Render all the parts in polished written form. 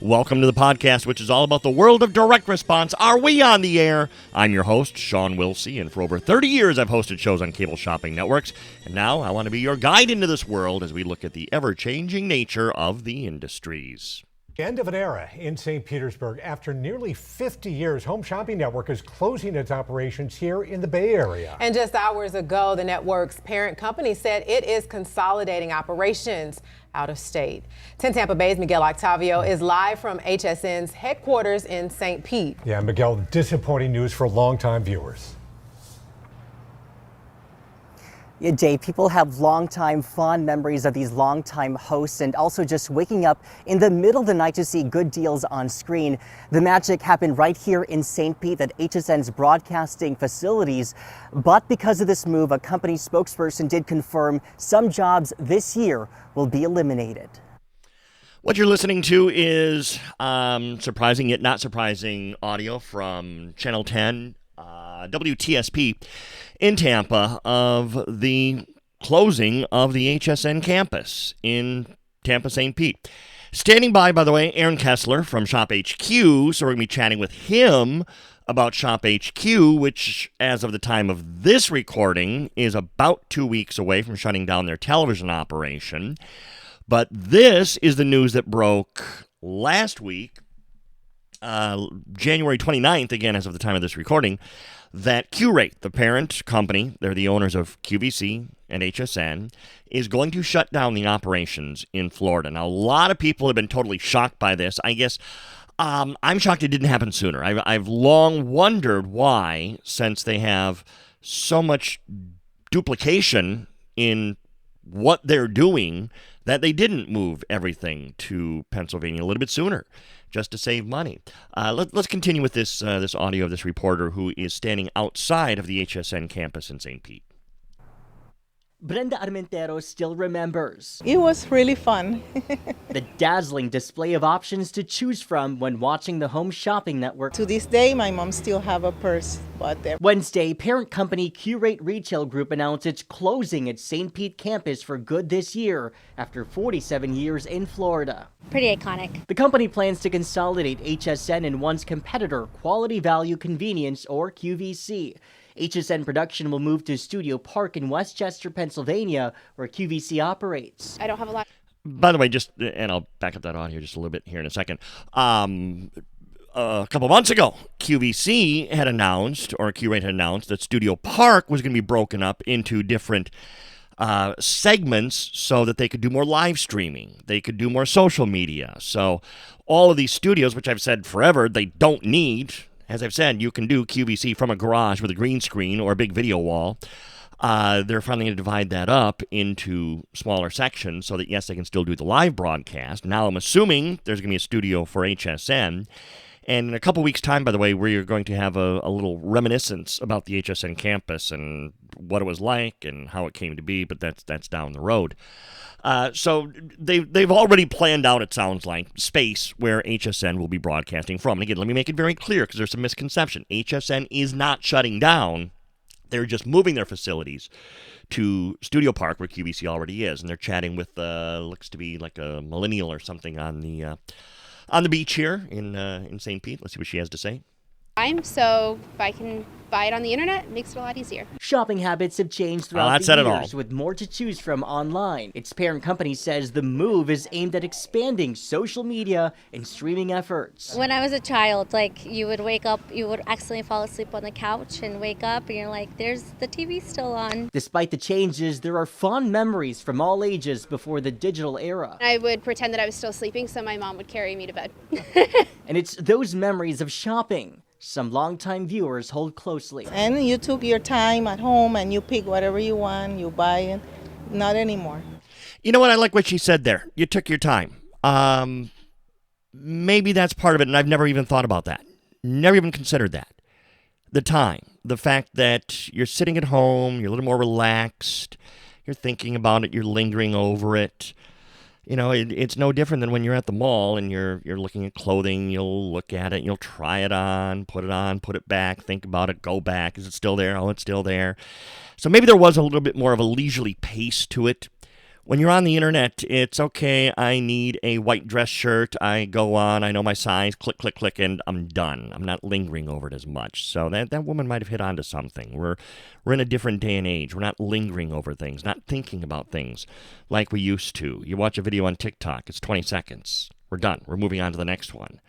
Welcome to the podcast, which is all about the world of direct response. Are we on the air? I'm your host, Sean Wilsey, and for over 30 years I've hosted shows on cable shopping networks. And now I want to be your guide into this world as we look at the ever-changing nature of the industries. End of an era in St. Petersburg. After nearly 50 years, Home Shopping Network is closing its operations here in the Bay Area. And just hours ago, the network's parent company said it is consolidating operations out of state. 10 Tampa Bay's Miguel Octavio is live from HSN's headquarters in St. Pete. Yeah, Miguel, disappointing news for longtime viewers. Yeah, Dave, people have longtime fond memories of these longtime hosts and also just waking up in the middle of the night to see good deals on screen. The magic happened right here in St. Pete at HSN's broadcasting facilities. But because of this move, a company spokesperson did confirm some jobs this year will be eliminated. What you're listening to is surprising yet not surprising audio from Channel 10, WTSP in Tampa of the closing of the HSN campus in Tampa, St. Pete. Standing by the way, Aaron Kessler from ShopHQ, so we're going to be chatting with him about ShopHQ, which, as of the time of this recording, is about 2 weeks away from shutting down their television operation. But this is the news that broke last week, January 29th, again, as of the time of this recording, that Qurate, the parent company, they're the owners of QVC and HSN, is going to shut down the operations in Florida. Now, a lot of people have been totally shocked by this. I guess I'm shocked it didn't happen sooner. I've long wondered why, since they have so much duplication in what they're doing, that they didn't move everything to Pennsylvania a little bit sooner, just to save money. Let's continue with this audio of this reporter who is standing outside of the HSN campus in St. Pete. Brenda Armentero still remembers It was really fun. the dazzling display of options to choose from when watching the Home Shopping Network. To this day, my mom still have a purse, but Wednesday, parent company Qurate Retail Group announced it's closing its St. Pete campus for good this year after 47 years in Florida. Pretty iconic. The company plans to consolidate HSN and one's competitor, Quality Value Convenience, or QVC. HSN production will move to Studio Park in Westchester, Pennsylvania, where QVC operates. I don't have a lot. By the way, and I'll back up that audio just a little bit here in a second. A couple months ago, QVC had announced, or Qurate had announced, that Studio Park was going to be broken up into different segments so that they could do more live streaming. They could do more social media. So all of these studios, which I've said forever, they don't need. As I've said, you can do QVC from a garage with a green screen or a big video wall. They're finally going to divide that up into smaller sections so that, yes, they can still do the live broadcast. Now I'm assuming there's going to be a studio for HSN. And in a couple weeks' time, by the way, we're going to have a little reminiscence about the HSN campus and what it was like and how it came to be, but that's down the road. So they've already planned out, it sounds like, space where HSN will be broadcasting from. And again, let me make it very clear because there's some misconception. HSN is not shutting down. They're just moving their facilities to Studio Park where QVC already is. And they're chatting with, looks to be like a millennial or something on the beach here in St. Pete. Let's see what she has to say. So if I can buy it on the internet, it makes it a lot easier. Shopping habits have changed throughout the years with more to choose from online. Its parent company says the move is aimed at expanding social media and streaming efforts. When I was a child, you would wake up, you would accidentally fall asleep on the couch and wake up and you're like, there's the TV still on. Despite the changes, there are fond memories from all ages before the digital era. I would pretend that I was still sleeping so my mom would carry me to bed. And it's those memories of shopping some longtime viewers hold closely. And you took your time at home and you pick whatever you want, you buy it. Not anymore. You know what? I like what she said there. You took your time. Maybe that's part of it, and I've never even thought about that. Never even considered that. The time. The fact that you're sitting at home, you're a little more relaxed, you're thinking about it, you're lingering over it. You know, it's no different than when you're at the mall and you're looking at clothing. You'll look at it, you'll try it on, put it back, think about it, go back. Is it still there? Oh, it's still there. So maybe there was a little bit more of a leisurely pace to it When you're on the internet, it's okay. I need a white dress shirt. I go on, I know my size, click, click, click, and I'm done. I'm not lingering over it as much. So that woman might have hit onto something. We're in a different day and age. We're not lingering over things, not thinking about things like we used to. You watch a video on TikTok, it's 20 seconds. We're done. We're moving on to the next one.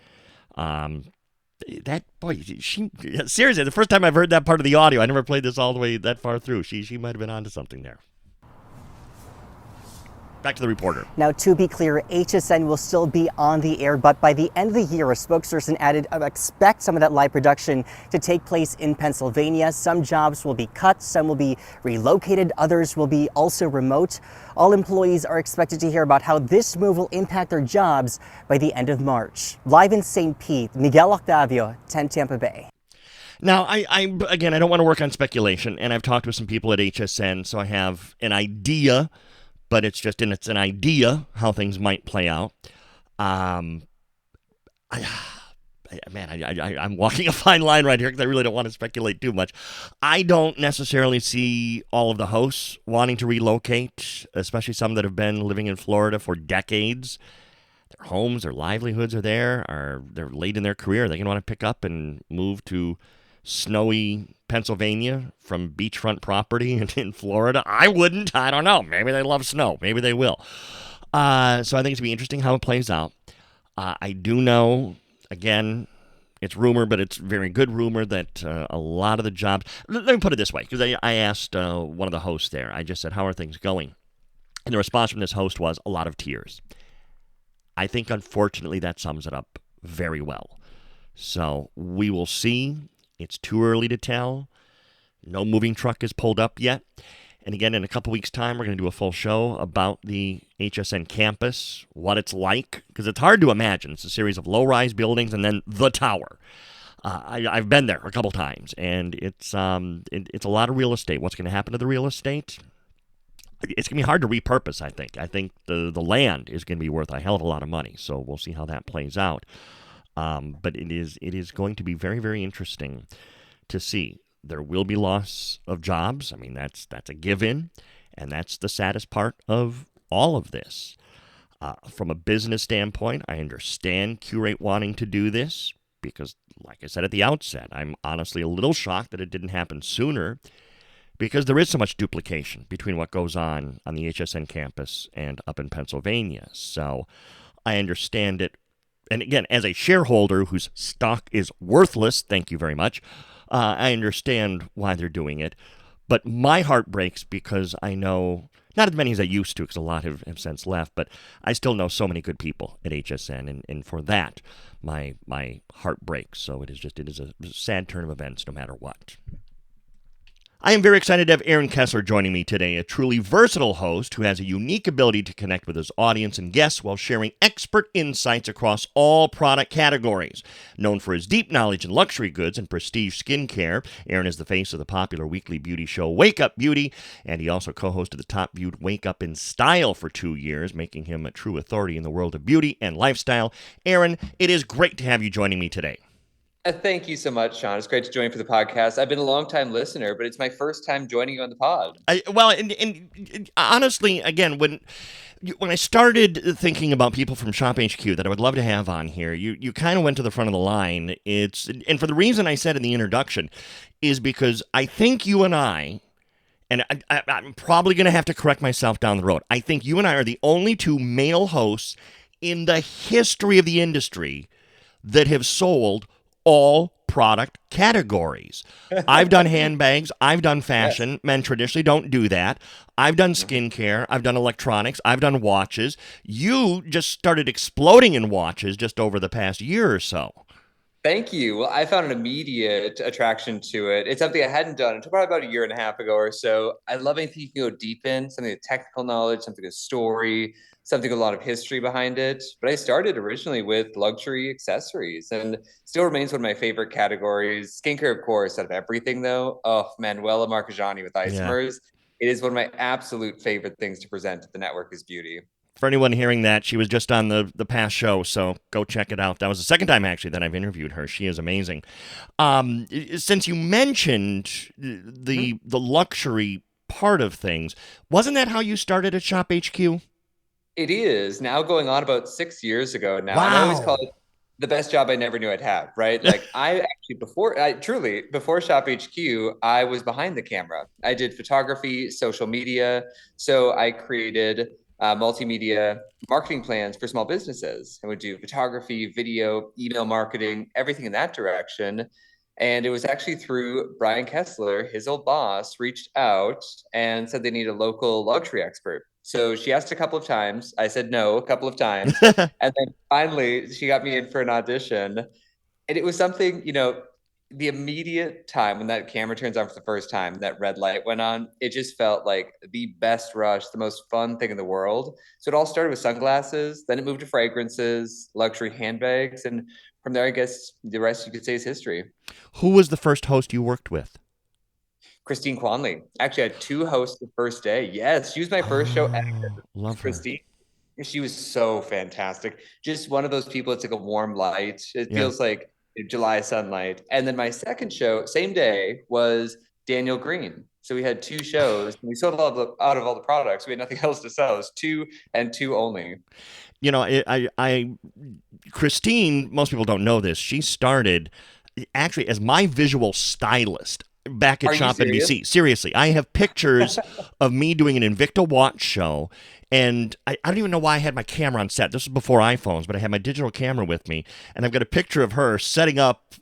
Seriously, the first time I've heard that part of the audio, I never played this all the way that far through. She might have been onto something there. Back to the reporter. Now, to be clear, HSN will still be on the air, but by the end of the year, a spokesperson added, expect some of that live production to take place in Pennsylvania. Some jobs will be cut, some will be relocated, others will be also remote. All employees are expected to hear about how this move will impact their jobs by the end of March. Live in St. Pete, Miguel Octavio, 10 Tampa Bay. Now, I don't want to work on speculation, and I've talked with some people at HSN, so I have an idea, but it's an idea how things might play out. I'm walking a fine line right here because I really don't want to speculate too much. I don't necessarily see all of the hosts wanting to relocate, especially some that have been living in Florida for decades. Their homes, their livelihoods are there, they're late in their career. They're going to want to pick up and move to snowy Pennsylvania from beachfront property in Florida. I wouldn't. I don't know. Maybe they love snow. Maybe they will. So I think it's going to be interesting how it plays out. I do know, again, it's rumor, but it's very good rumor that a lot of the jobs... Let me put it this way, because I asked one of the hosts there. I just said, how are things going? And the response from this host was a lot of tears. I think, unfortunately, that sums it up very well. So we will see. It's too early to tell. No moving truck is pulled up yet. And again, in a couple weeks' time, we're going to do a full show about the HSN campus, what it's like, because it's hard to imagine. It's a series of low-rise buildings and then the tower. I've been there a couple times, and it's a lot of real estate. What's going to happen to the real estate? It's going to be hard to repurpose, I think. I think the land is going to be worth a hell of a lot of money, so we'll see how that plays out. But it is going to be very, very interesting to see. There will be loss of jobs. I mean, that's a given, and that's the saddest part of all of this. From a business standpoint, I understand Qurate wanting to do this because, like I said at the outset, I'm honestly a little shocked that it didn't happen sooner because there is so much duplication between what goes on the HSN campus and up in Pennsylvania. So I understand it. And again, as a shareholder whose stock is worthless, thank you very much, I understand why they're doing it. But my heart breaks because I know, not as many as I used to because a lot have since left, but I still know so many good people at HSN. And for that, my heart breaks. So it is a sad turn of events no matter what. I am very excited to have Aaron Kessler joining me today, a truly versatile host who has a unique ability to connect with his audience and guests while sharing expert insights across all product categories. Known for his deep knowledge in luxury goods and prestige skincare, Aaron is the face of the popular weekly beauty show Wake Up Beauty, and he also co-hosted the top-viewed Wake Up in Style for 2 years, making him a true authority in the world of beauty and lifestyle. Aaron, it is great to have you joining me today. Thank you so much, Sean. It's great to join for the podcast. I've been a long-time listener, but it's my first time joining you on the pod. And honestly, again, when I started thinking about people from ShopHQ that I would love to have on here, you kind of went to the front of the line. And for the reason I said in the introduction is because I think you and I'm probably going to have to correct myself down the road. I think you and I are the only two male hosts in the history of the industry that have sold all product categories. I've done handbags. I've done fashion. Yes. Men traditionally don't do that. I've done skincare. I've done electronics. I've done watches. You just started exploding in watches just over the past year or so. Thank you. Well, I found an immediate attraction to it. It's something I hadn't done until probably about a year and a half ago or so. I love anything you can go deep in, something with technical knowledge, something with story, something with a lot of history behind it. But I started originally with luxury accessories and still remains one of my favorite categories. Skincare, of course, out of everything, though. Oh, Manuela Marchesani with Isomers. Yeah. It is one of my absolute favorite things to present at the network is beauty. For anyone hearing that, she was just on the past show, so go check it out. That was the second time, actually, that I've interviewed her. She is amazing. Since you mentioned the luxury part of things. Wasn't that how you started at ShopHQ? It is now going on about 6 years ago now. And I always call Wow. it the best job I never knew I'd have, right? Like I actually before Shop HQ, I was behind the camera. I did photography, social media. So I created multimedia marketing plans for small businesses. I would do photography, video, email marketing, everything in that direction. And it was actually through Brian Kessler, his old boss, reached out and said they need a local luxury expert. So she asked a couple of times. I said no a couple of times. And then finally, she got me in for an audition. And it was something, the immediate time when that camera turns on for the first time, that red light went on, it just felt like the best rush, the most fun thing in the world. So it all started with sunglasses, then it moved to fragrances, luxury handbags, and from there, I guess the rest you could say is history. Who was the first host you worked with? Christine Quanley. Actually, I had two hosts the first day. Yes, she was my first show Oh, ever. love her. Christine. She was so fantastic. Just one of those people, it's like a warm light. It Yeah. feels like July sunlight. And then my second show, same day, was Daniel Green. So we had two shows. And we sold out of all the products. We had nothing else to sell. It was two and two only. Christine, most people don't know this. She started actually as my visual stylist back at Are you Shop serious? NBC. Seriously, I have pictures of me doing an Invicta watch show, and I don't even know why I had my camera on set. This was before iPhones, but I had my digital camera with me, and I've got a picture of her setting up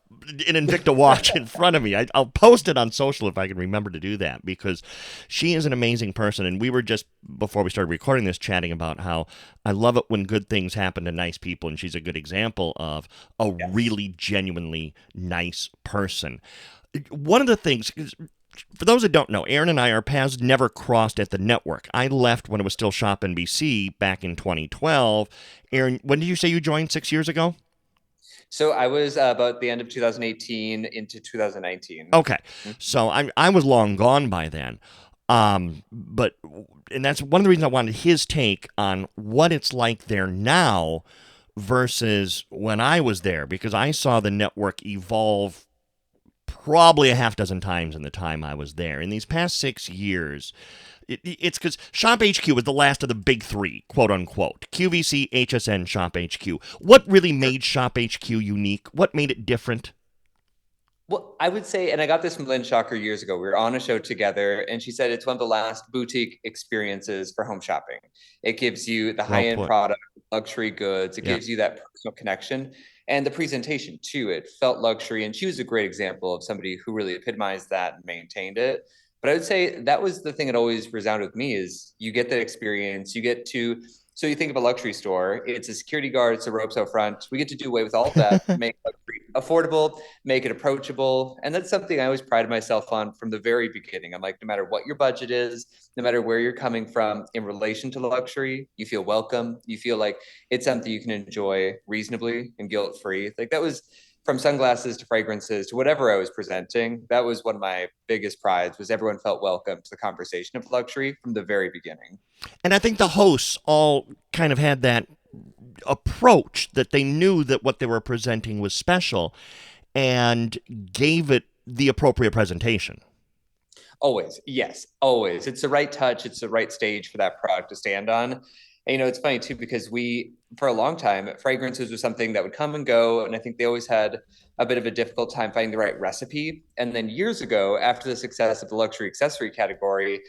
an Invicta watch in front of me. I'll post it on social if I can remember to do that, because she is an amazing person. And we were just, before we started recording this, chatting about how I love it when good things happen to nice people, and she's a good example of a really genuinely nice person. One of the things, for those that don't know, Aaron and I, our paths never crossed at the network. I left when it was still Shop NBC back in 2012. Aaron, when did you say you joined 6 years ago? So I was about the end of 2018 into 2019. Okay, so I was long gone by then, and that's one of the reasons I wanted his take on what it's like there now versus when I was there, because I saw the network evolve probably a half dozen times in the time I was there. In these past 6 years, it's because Shop HQ was the last of the big three, quote unquote. QVC, HSN, Shop HQ. What really made Shop HQ unique? What made it different? Well, I would say, and I got this from Lynn Shocker years ago. We were on a show together, and she said it's one of the last boutique experiences for home shopping. It gives you the high-end put. product, luxury goods. It Yeah. gives you that personal connection. And the presentation, too, it felt luxury. And she was a great example of somebody who really epitomized that and maintained it. But I would say that was the thing that always resounded with me is you get that experience. You get to, so you think of a luxury store, it's a security guard, it's the ropes out front. We get to do away with all of that, make luxury affordable, make it approachable. And that's something I always prided myself on from the very beginning. I'm like, no matter what your budget is, no matter where you're coming from in relation to luxury, you feel welcome. You feel like it's something you can enjoy reasonably and guilt-free. Like that was from sunglasses to fragrances to whatever I was presenting. That was one of my biggest prides was everyone felt welcome to the conversation of luxury from the very beginning. And I think the hosts all kind of had that approach that they knew that what they were presenting was special and gave it the appropriate presentation. Always. Yes, always. It's the right touch. It's the right stage for that product to stand on. And, it's funny too, because for a long time, fragrances was something that would come and go. And I think they always had a bit of a difficult time finding the right recipe. And then years ago, after the success of the luxury accessory category,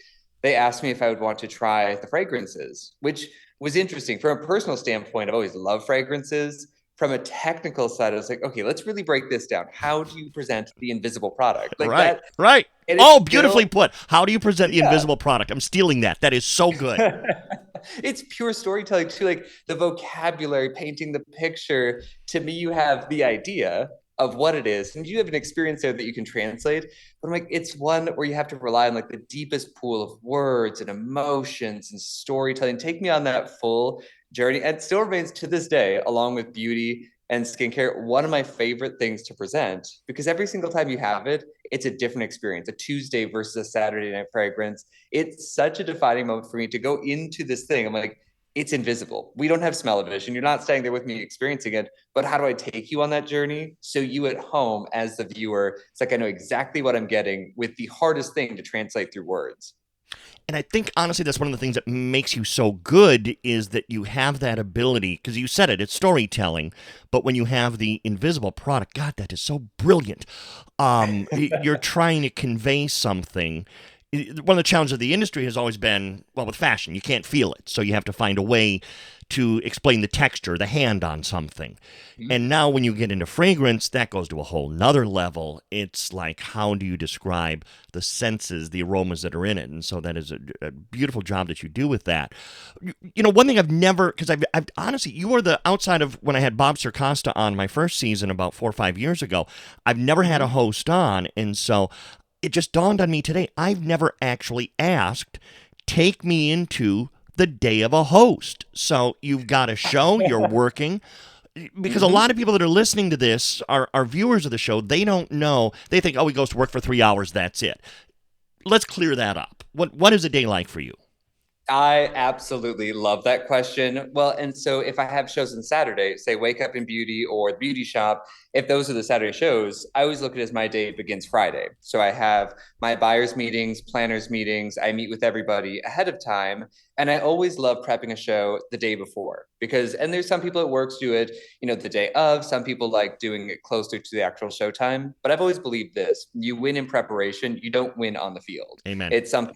they asked me if I would want to try the fragrances, which was interesting. From a personal standpoint, I've always loved fragrances. From a technical side, I was like, okay, let's really break this down. How do you present the invisible product? Like right, that, right. Oh, beautifully put. How do you present the Yeah. invisible product? I'm stealing that. That is so good. It's pure storytelling too, like the vocabulary, painting the picture. To me, you have the idea of what it is, and you have an experience there that you can translate. But I'm like, it's one where you have to rely on like the deepest pool of words and emotions and storytelling. Take me on that full journey, and it still remains to this day, along with beauty and skincare, one of my favorite things to present, because every single time you have it, it's a different experience. A Tuesday versus a Saturday night fragrance. It's such a defining moment for me to go into this thing. I'm like, it's invisible. We don't have smell-o-vision. You're not staying there with me experiencing it, but how do I take you on that journey? So you at home as the viewer, it's like I know exactly what I'm getting with the hardest thing to translate through words. And I think, honestly, that's one of the things that makes you so good is that you have that ability, because you said it, it's storytelling, but when you have the invisible product, God, that is so brilliant. You're trying to convey something. One of the challenges of the industry has always been, well, with fashion, you can't feel it. So you have to find a way to explain the texture, the hand on something. And now when you get into fragrance, that goes to a whole nother level. It's like, how do you describe the senses, the aromas that are in it? And so that is a beautiful job that you do with that. One thing I've never, because I've honestly, you were the outside of when I had Bob Circosta on my first season about 4 or 5 years ago, I've never had a host on. And so it just dawned on me today, I've never actually asked, take me into the day of a host. So you've got a show, you're working, because a lot of people that are listening to this are viewers of the show. They don't know. They think, oh, he goes to work for 3 hours, that's it. Let's clear that up. What is a day like for you? I absolutely love that question. Well, and so if I have shows on Saturday, say Wake Up in Beauty or The Beauty Shop, if those are the Saturday shows, I always look at it as my day begins Friday. So I have my buyers meetings, planners meetings, I meet with everybody ahead of time. And I always love prepping a show the day before and there's some people at work do it, the day of. Some people like doing it closer to the actual showtime. But I've always believed this: you win in preparation, you don't win on the field. Amen. It's something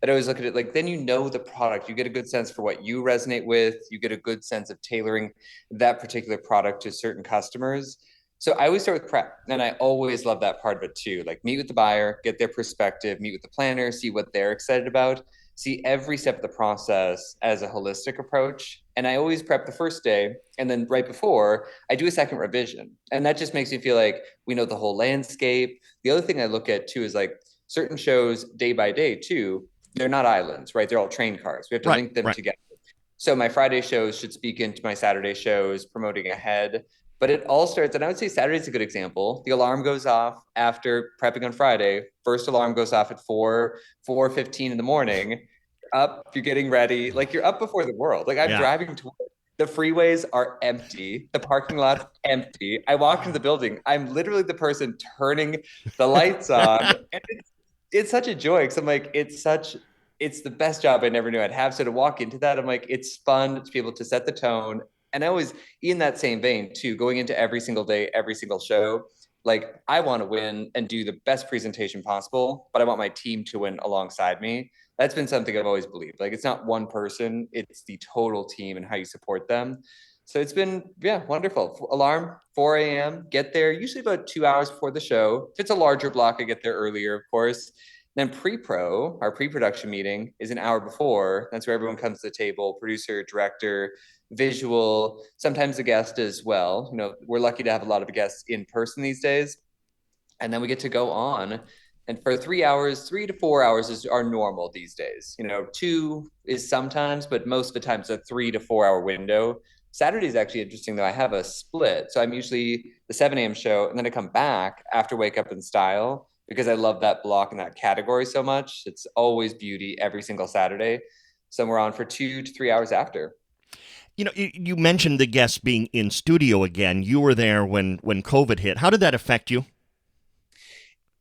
that I always look at it like, then the product, you get a good sense for what you resonate with, you get a good sense of tailoring that particular product to certain customers. So I always start with prep, and I always love that part of it too. Like, meet with the buyer, get their perspective, meet with the planner, see what they're excited about, see every step of the process as a holistic approach. And I always prep the first day, and then right before I do a second revision. And that just makes me feel like we know the whole landscape. The other thing I look at too is like certain shows day by day too, they're not islands, right? They're all train cars. We have to link them together. So my Friday shows should speak into my Saturday shows, promoting ahead. But it all starts, and I would say Saturday's a good example. The alarm goes off after prepping on Friday. First alarm goes off at 4:15 in the morning. You're getting ready. Like, you're up before the world. Like, I'm driving to work. The freeways are empty. The parking lot's empty. I walk into the building. I'm literally the person turning the lights on. And it's such a joy, because I'm like, it's the best job I never knew I'd have. So to walk into that, I'm like, it's fun to be able to set the tone. And I always, in that same vein too, going into every single day, every single show, like, I want to win and do the best presentation possible, but I want my team to win alongside me. That's been something I've always believed. Like, it's not one person, it's the total team and how you support them. So it's been, wonderful. Alarm, 4 a.m., get there usually about 2 hours before the show. If it's a larger block, I get there earlier, of course. Then our pre-production meeting is an hour before. That's where everyone comes to the table: producer, director, visual, sometimes a guest as well. We're lucky to have a lot of guests in person these days. And then we get to go on. And for 3 hours, 3 to 4 hours is our normal these days. 2 is sometimes, but most of the time it's a 3 to 4 hour window. Saturday is actually interesting, though. I have a split. So I'm usually the 7 a.m. show, and then I come back after Wake Up in Style, because I love that block and that category so much. It's always beauty every single Saturday. So we're on for 2 to 3 hours after. You mentioned the guests being in studio again. You were there when COVID hit. How did that affect you?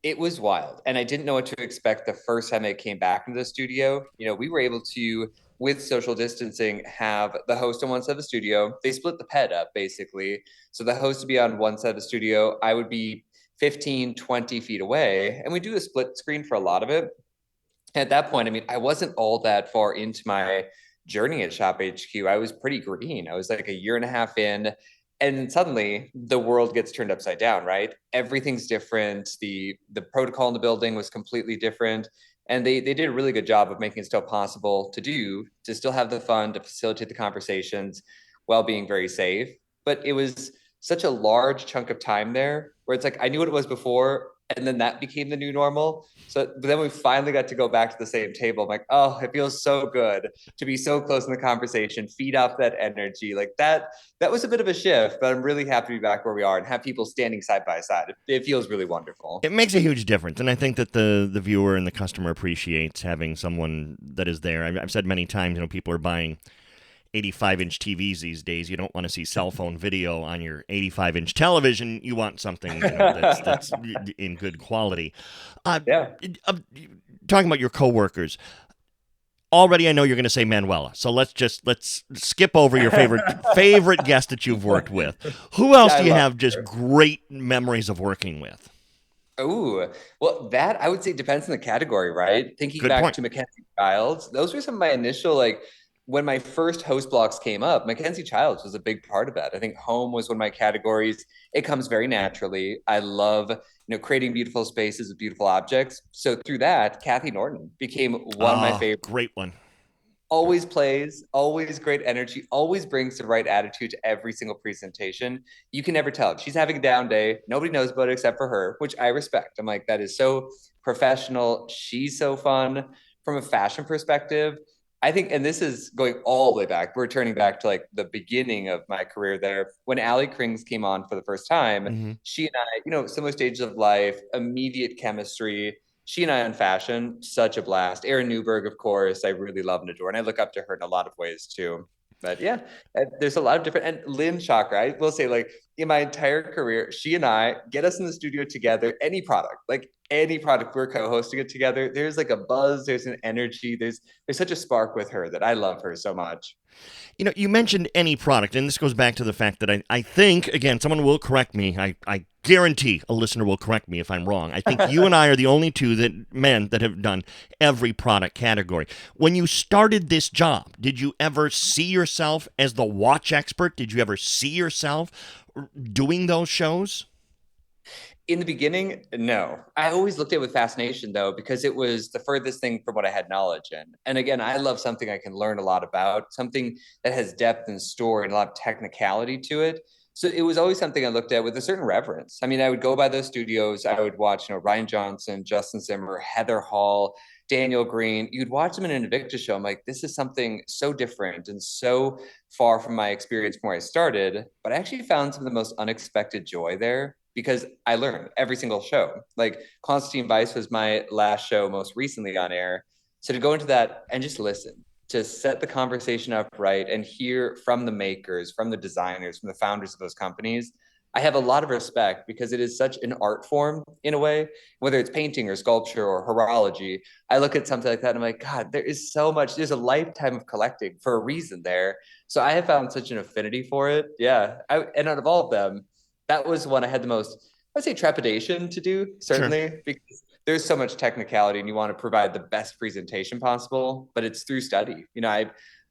It was wild. And I didn't know what to expect the first time I came back into the studio. We were able to, with social distancing, have the host on one side of the studio. They split the ped up, basically. So the host would be on one side of the studio. I would be 15, 20 feet away. And we do a split screen for a lot of it. At that point, I wasn't all that far into my journey at ShopHQ. I was pretty green. I was like a year and a half in. And suddenly the world gets turned upside down, right? Everything's different. The protocol in the building was completely different. And they did a really good job of making it still possible to still have the fun, to facilitate the conversations while being very safe. But it was such a large chunk of time there where it's like, I knew what it was before, and then that became the new normal. But then we finally got to go back to the same table. I'm like, oh, it feels so good to be so close in the conversation, feed off that energy. Like that was a bit of a shift, but I'm really happy to be back where we are and have people standing side by side. It feels really wonderful. It makes a huge difference. And I think that the viewer and the customer appreciates having someone that is there. I've said many times, people are buying 85-inch TVs these days. You don't want to see cell phone video on your 85-inch television. You want something that's in good quality. Talking about your coworkers, already I know you're going to say Manuela. So let's skip over your favorite guest that you've worked with. Who else do you have just great memories of working with? Oh, well, that I would say depends on the category, right? Thinking Good back point. to Mackenzie Childs, those were some of my initial, like, when my first host blocks came up, Mackenzie Childs was a big part of that. I think home was one of my categories. It comes very naturally. I love, creating beautiful spaces with beautiful objects. So through that, Kathy Norton became one of my favorites. Great one. Always plays, always great energy, always brings the right attitude to every single presentation. You can never tell if she's having a down day. Nobody knows about it except for her, which I respect. I'm like, that is so professional. She's so fun. From a fashion perspective, I think, and this is going all the way back, we're turning back to like the beginning of my career there. When Allie Krings came on for the first time, she and I, similar stages of life, immediate chemistry. She and I on fashion, such a blast. Erin Newberg, of course, I really love and adore, and I look up to her in a lot of ways too. But yeah, there's a lot of different, and Lynn Chakra, I will say, like, in my entire career, she and I get us in the studio together, any product, we're co-hosting it together. There's like a buzz, there's an energy, there's such a spark with her that I love her so much. You mentioned any product, and this goes back to the fact that I think, again, someone will correct me. I guarantee a listener will correct me if I'm wrong. I think you and I are the only two that have done every product category. When you started this job, did you ever see yourself as the watch expert? Did you ever see yourself doing those shows? In the beginning, no. I always looked at it with fascination, though, because it was the furthest thing from what I had knowledge in. And again, I love something I can learn a lot about, something that has depth and story and a lot of technicality to it. So it was always something I looked at with a certain reverence. I mean, I would go by those studios. I would watch, Ryan Johnson, Justin Zimmer, Heather Hall, Daniel Green. You'd watch them in an Invicta show. I'm like, this is something so different and so far from my experience from where I started. But I actually found some of the most unexpected joy there, because I learned every single show. Like Constantine Weiss was my last show most recently on air. So to go into that and just listen, to set the conversation up right and hear from the makers, from the designers, from the founders of those companies, I have a lot of respect, because it is such an art form in a way, whether it's painting or sculpture or horology. I look at something like that and I'm like, God, there is so much, there's a lifetime of collecting for a reason there. So I have found such an affinity for it. Yeah. And out of all of them, that was one I had the most, I'd say, trepidation to do, certainly, sure, because there's so much technicality and you want to provide the best presentation possible, but it's through study.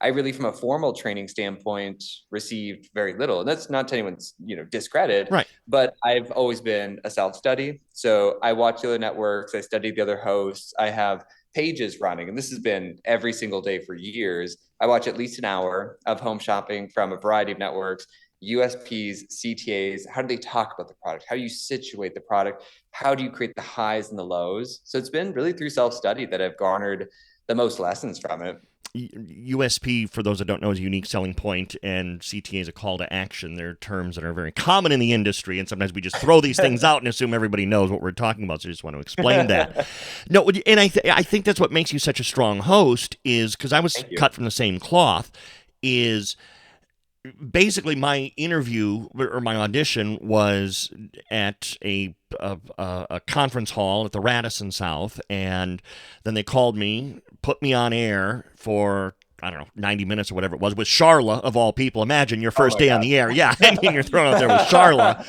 I really, from a formal training standpoint, received very little. And that's not to anyone's, discredit, right, but I've always been a self-study. So I watch the other networks, I study the other hosts, I have pages running, and this has been every single day for years. I watch at least an hour of home shopping from a variety of networks. USPs, CTAs, how do they talk about the product? How do you situate the product? How do you create the highs and the lows? So it's been really through self-study that I've garnered the most lessons from it. USP, for those that don't know, is a unique selling point, and CTA is a call to action. They're terms that are very common in the industry, and sometimes we just throw these things out and assume everybody knows what we're talking about, so I just want to explain that. No, and I think that's what makes you such a strong host, is because I was cut from the same cloth, is basically my interview or my audition was at a conference hall at the Radisson South, and then they called me, put me on air for, I don't know, 90 minutes or whatever it was, with Charla, of all people. Imagine your first day on the air. Yeah, I mean, you're thrown out there with Charla.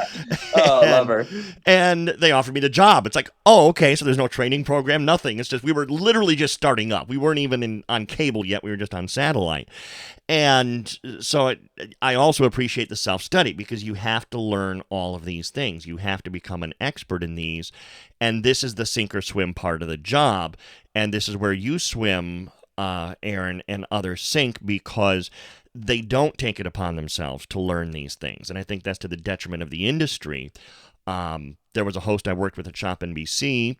Oh, love her. And they offered me the job. It's like, oh, okay, so there's no training program, nothing. It's just, we were literally just starting up. We weren't even on cable yet. We were just on satellite. And so I also appreciate the self-study, because you have to learn all of these things. You have to become an expert in these. And this is the sink or swim part of the job. And this is where you swim, Aaron, and others sink, because they don't take it upon themselves to learn these things. And I think that's to the detriment of the industry. There was a host I worked with at ShopNBC.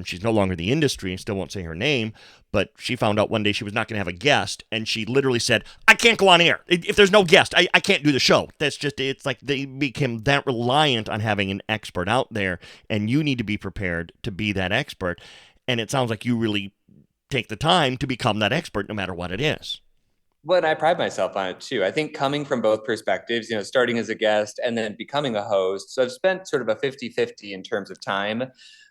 She's no longer in the industry, still won't say her name, but she found out one day she was not going to have a guest, and she literally said, I can't go on air. If there's no guest, I can't do the show. That's just, it's like they became that reliant on having an expert out there, and you need to be prepared to be that expert. And it sounds like you really take the time to become that expert no matter what it is. Well, I pride myself on it too. I think coming from both perspectives, starting as a guest and then becoming a host. So I've spent sort of a 50-50 in terms of time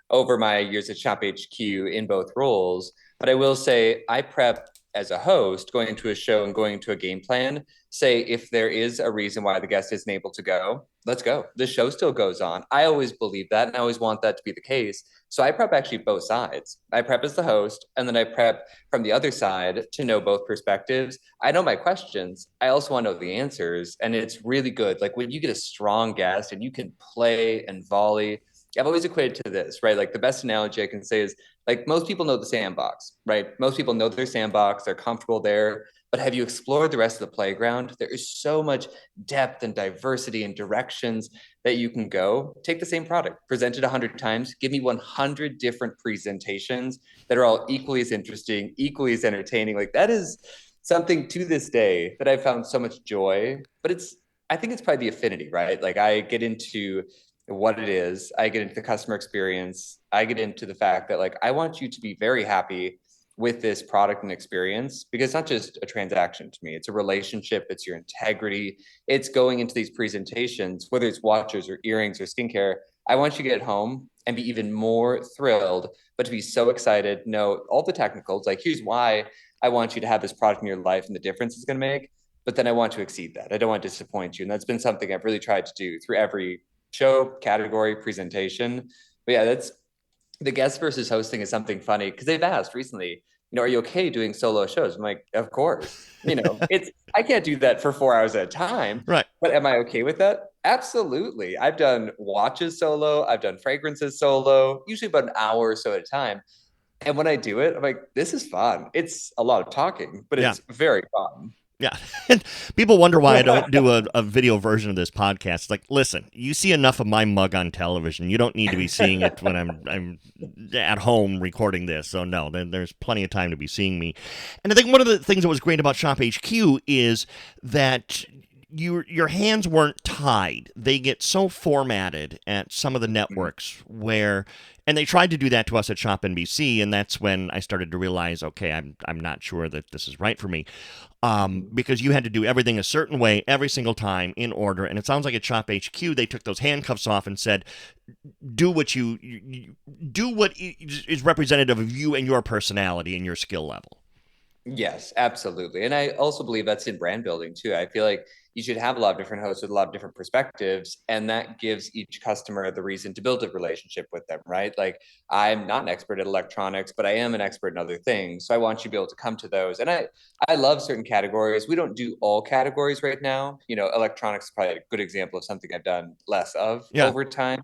over my years at ShopHQ in both roles. But I will say I prep as a host going into a show and going into a game plan, say if there is a reason why the guest isn't able to go, let's go. The show still goes on. I always believe that, and I always want that to be the case. So I prep actually both sides. I prep as the host, and then I prep from the other side to know both perspectives. I know my questions. I also want to know the answers, and it's really good. Like when you get a strong guest and you can play and volley, I've always equated to this, right? Like the best analogy I can say is like most people know the sandbox, right? Most people know their sandbox, they're comfortable there. But have you explored the rest of the playground? There is so much depth and diversity and directions that you can go. Take the same product, present it 100 times, give me 100 different presentations that are all equally as interesting, equally as entertaining. Like that is something to this day that I've found so much joy. But I think it's probably the affinity, right? Like I get into what it is, I get into the customer experience, I get into the fact that like I want you to be very happy with this product and experience, because it's not just a transaction to me, it's a relationship, it's your integrity, it's going into these presentations, whether it's watches or earrings or skincare. I want you to get home and be even more thrilled, but to be so excited, know all the technicals, like here's why I want you to have this product in your life and the difference it's going to make, but then I want to exceed that. I don't want to disappoint you. And that's been something I've really tried to do through every show, category, presentation. But yeah, that's the guest versus hosting is something funny because they've asked recently, are you okay doing solo shows? I'm like, of course. I can't do that for 4 hours at a time. Right. But am I okay with that? Absolutely. I've done watches solo. I've done fragrances solo, usually about an hour or so at a time. And when I do it, I'm like, this is fun. It's a lot of talking, but it's very fun. Yeah. And people wonder why I don't do a video version of this podcast. Like, listen, you see enough of my mug on television. You don't need to be seeing it when I'm at home recording this. So, no, there's plenty of time to be seeing me. And I think one of the things that was great about ShopHQ is that your hands weren't tied. They get so formatted at some of the networks and they tried to do that to us at Shop NBC, and that's when I started to realize, okay, I'm not sure that this is right for me, because you had to do everything a certain way every single time in order. And it sounds like at ShopHQ they took those handcuffs off and said, do what you do what is representative of you and your personality and your skill level. Yes, absolutely. And I also believe that's in brand building too. I feel like you should have a lot of different hosts with a lot of different perspectives, and that gives each customer the reason to build a relationship with them, right? Like I'm not an expert at electronics, but I am an expert in other things. So I want you to be able to come to those. And I love certain categories. We don't do all categories right now. Electronics is probably a good example of something I've done less of over time.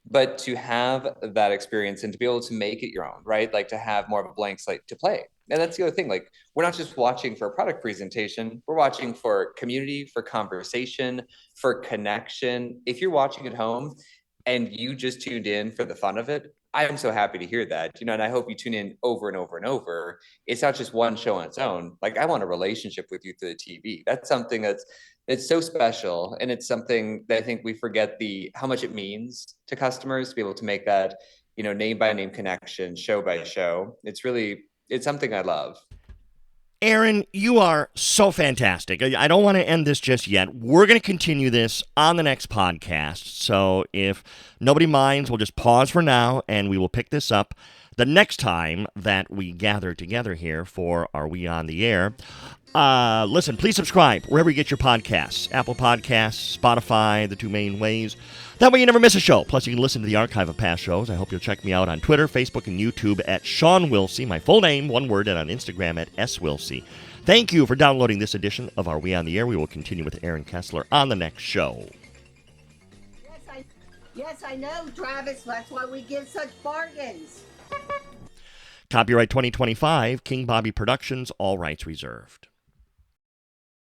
But to have that experience and to be able to make it your own, right? Like to have more of a blank slate to play. And that's the other thing. Like we're not just watching for a product presentation. We're watching for community, for conversation, for connection. If you're watching at home and you just tuned in for the fun of it, I am so happy to hear that, and I hope you tune in over and over and over. It's not just one show on its own. Like I want a relationship with you through the TV. That's something it's so special. And it's something that I think we forget how much it means to customers to be able to make that, name by name connection, show by show. It's something I love. Aaron, you are so fantastic. I don't want to end this just yet. We're going to continue this on the next podcast. So if nobody minds, we'll just pause for now and we will pick this up the next time that we gather together here for Are We On the Air? Listen, please subscribe wherever you get your podcasts. Apple Podcasts, Spotify, the two main ways. That way you never miss a show. Plus, you can listen to the archive of past shows. I hope you'll check me out on Twitter, Facebook, and YouTube at Sean Wilsey, my full name, one word, and on Instagram at SWilsey. Thank you for downloading this edition of Are We On the Air? We will continue with Aaron Kessler on the next show. Yes, I know, Travis. That's why we give such bargains. Copyright 2025, King Bobby Productions, all rights reserved.